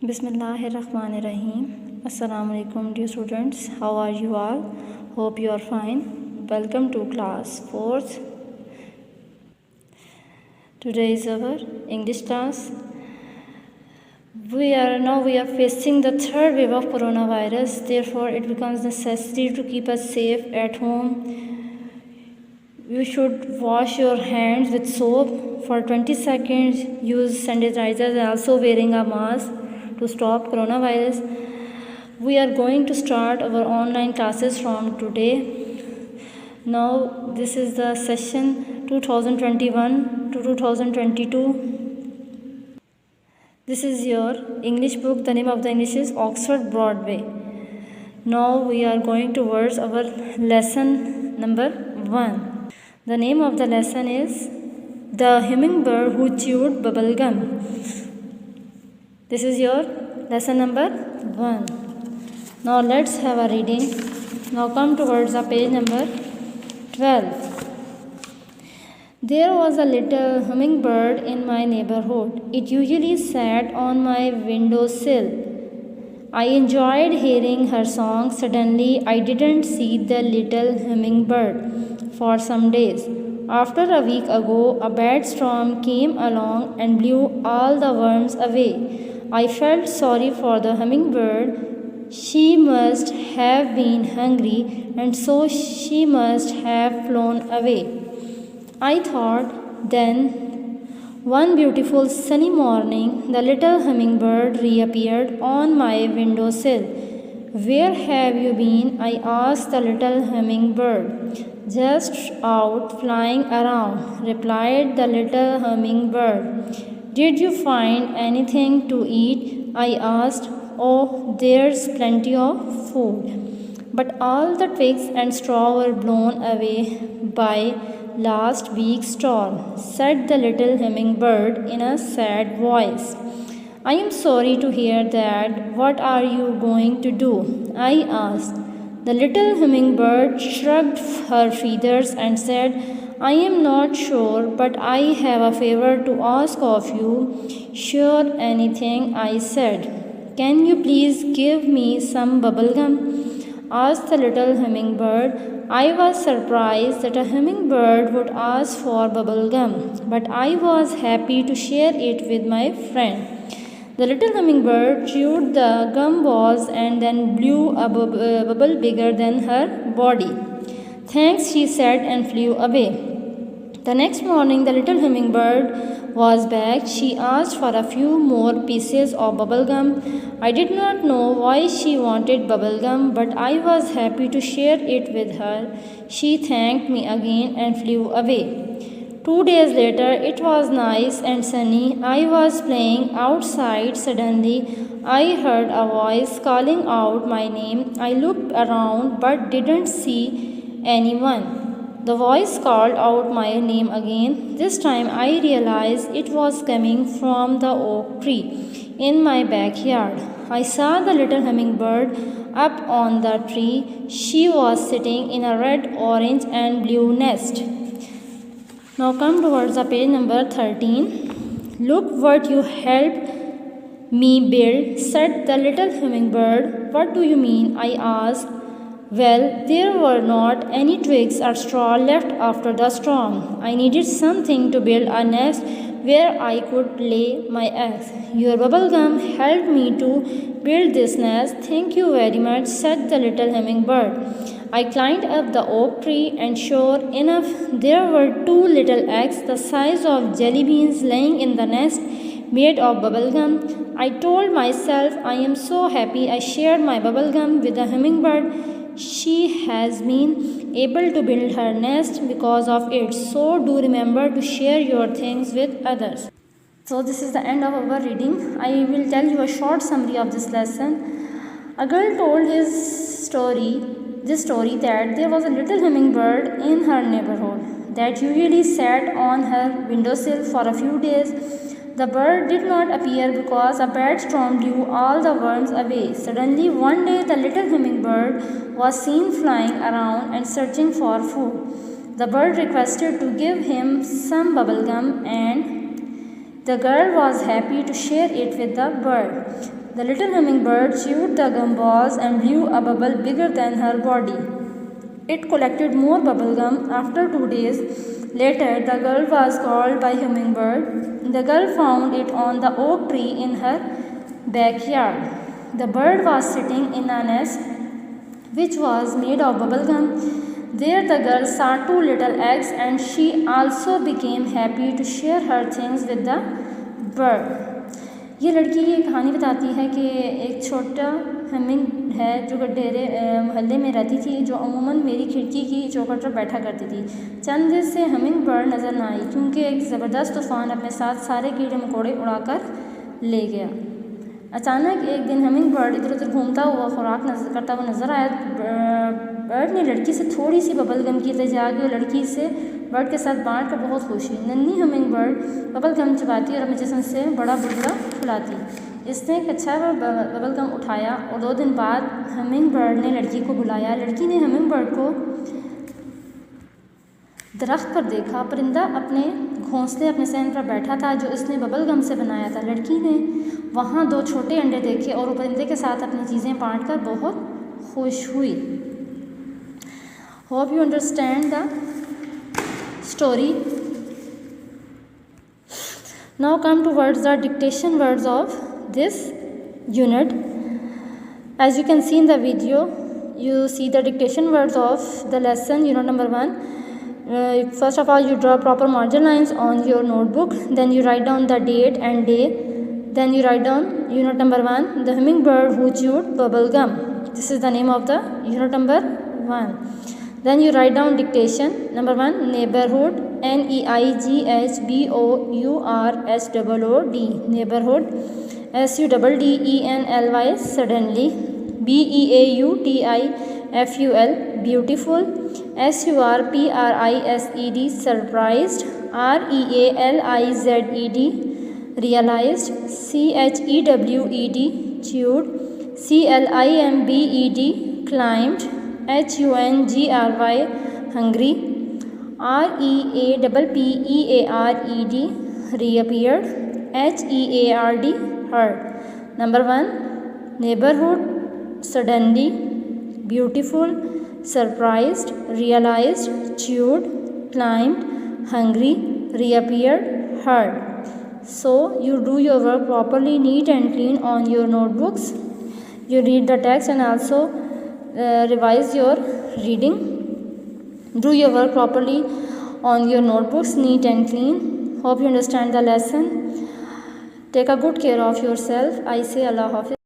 Bismillahirrahmanirrahim. Assalamu alaikum dear students. How are you all? Hope you are fine. Welcome to class 4th. Today is our English class. We are facing the third wave of coronavirus. Therefore, it becomes necessary to keep us safe at home. You should wash your hands with soap for 20 seconds. Use sanitizers and also wearing a mask to stop coronavirus. We are going to start our online classes from today. Now this is the session 2021 to 2022. This is your English book. The name of the English is Oxford Broadway. Now we are going towards our lesson number 1. The name of the lesson is The Hummingbird Who Chewed Bubblegum. This is your lesson number 1. Now let's have a reading. Now come towards the page number 12. There was a little hummingbird in my neighborhood. It usually sat on my windowsill. I enjoyed hearing her song. Suddenly, I didn't see the little hummingbird for some days. After a week ago, a bad storm came along and blew all the worms away. I felt sorry for the hummingbird. She must have been hungry, and so she must have flown away. I thought. Then, one beautiful sunny morning, the little hummingbird reappeared on my windowsill. Where have you been? I asked the little hummingbird. Just out flying around, replied the little hummingbird. Did you find anything to eat? I asked. Oh, there's plenty of food. But all the twigs and straw were blown away by last week's storm, said the little hummingbird in a sad voice. I am sorry to hear that. What are you going to do? I asked. The little hummingbird shrugged her feathers and said, I am not sure, but I have a favor to ask of you. Sure, anything, I said. Can you please give me some bubblegum? Asked the little hummingbird. I was surprised that a hummingbird would ask for bubblegum, but I was happy to share it with my friend. The little hummingbird chewed the gum balls and then blew a bubble bigger than her body. Thanks, she said, and flew away. The next morning, the little hummingbird was back. She asked for a few more pieces of bubblegum. I did not know why she wanted bubblegum, but I was happy to share it with her. She thanked me again and flew away. 2 days later, it was nice and sunny. I was playing outside. Suddenly, I heard a voice calling out my name. I looked around but didn't see anyone. The voice called out my name again. This time I realized it was coming from the oak tree in my backyard. I saw the little hummingbird up on the tree. She was sitting in a red, orange, and blue nest. Now come towards the page number 13. Look what you helped me build, said the little hummingbird. What do you mean? I asked. Well, there were not any twigs or straw left after the storm. I needed something to build a nest where I could lay my eggs. Your bubblegum helped me to build this nest. Thank you very much, said the little hummingbird. I climbed up the oak tree, and sure enough, there were 2 little eggs the size of jelly beans laying in the nest made of bubblegum. I told myself, I am so happy I shared my bubblegum with the hummingbird. She has been able to build her nest because of it. So do remember to share your things with others. So this is the end of our reading. I will tell you a short summary of this lesson. A girl told this story that there was a little hummingbird in her neighborhood that usually sat on her windowsill for a few days. The bird did not appear because a bad storm blew all the worms away. Suddenly, one day, the little hummingbird was seen flying around and searching for food. The bird requested to give him some bubblegum, and The girl was happy to share it with the bird. The little hummingbird chewed the gum balls and blew a bubble bigger than her body. It collected more bubble gum. After 2 days later, the girl was called by hummingbird. The girl found it on the oak tree in her backyard. The bird was sitting in a nest which was made of bubble gum. There the girl saw 2 little eggs, and she also became happy to share her things with the bird. ये लड़की ये कहानी बताती है कि एक छोटा humming है जो गड्ढेरे मोहल्ले में रहती थी, जो अमूमन मेरी खिड़की की चौखट पर बैठा करती थी। चंद दिन से हमिंग बर्ड नज़र ना आई क्योंकि एक ज़बरदस्त तूफ़ान अपने साथ सारे कीड़े मकोड़े उड़ाकर ले गया। अचानक एक दिन हमिंग बर्ड इधर उधर घूमता हुआ खुराक करता हुआ नज़र आया। बर्ड ने लड़की से थोड़ी सी बबल गम की ले जाके लड़की से बर्ड के साथ बांट कर बहुत खुश हुई। नन्ही हमिंग बर्ड बबल गम चबाती और अपने जिस्म से बड़ा बुलबुला फुलाती। इसने एक अच्छा बबल गम उठाया और 2 दिन बाद हमिंग बर्ड ने लड़की को बुलाया। लड़की ने हमिंग बर्ड को दरख्त पर देखा। परिंदा अपने घोंसले अपने सहन पर बैठा था जो इसने बबल गम से बनाया था। लड़की ने वहाँ 2 छोटे अंडे देखे और परिंदे के साथ अपनी चीज़ें बांट कर बहुत खुश हुई। Hope you understand the story. Now come towards the dictation words of this unit. As you can see in the video, you see the dictation words of the lesson unit number 1. First of all, you draw proper margin lines on your notebook. Then you write down the date and day. Then you write down unit number 1, the hummingbird who chewed bubble gum. This is the name of the unit number 1. Then you write down dictation. Number 1, neighborhood, NEIGHBOURSOOD, neighborhood, SUDDENLY, suddenly, BEAUTIFUL, beautiful, SURPRISED, surprised, REALIZED, realized, CHEWED, chewed, CLIMBED, climbed, HUNGRY, hungry, REAPPEARED, reappeared, HEARD, heard. Number 1, neighborhood, suddenly, beautiful, surprised, realized, chewed, climbed, hungry, reappeared, heard. So you do your work properly, neat and clean on your notebooks. You read the text and also revise your reading. Do your work properly on your notebooks, neat and clean. Hope you understand the lesson. Take a good care of yourself. I say Allah Hafiz.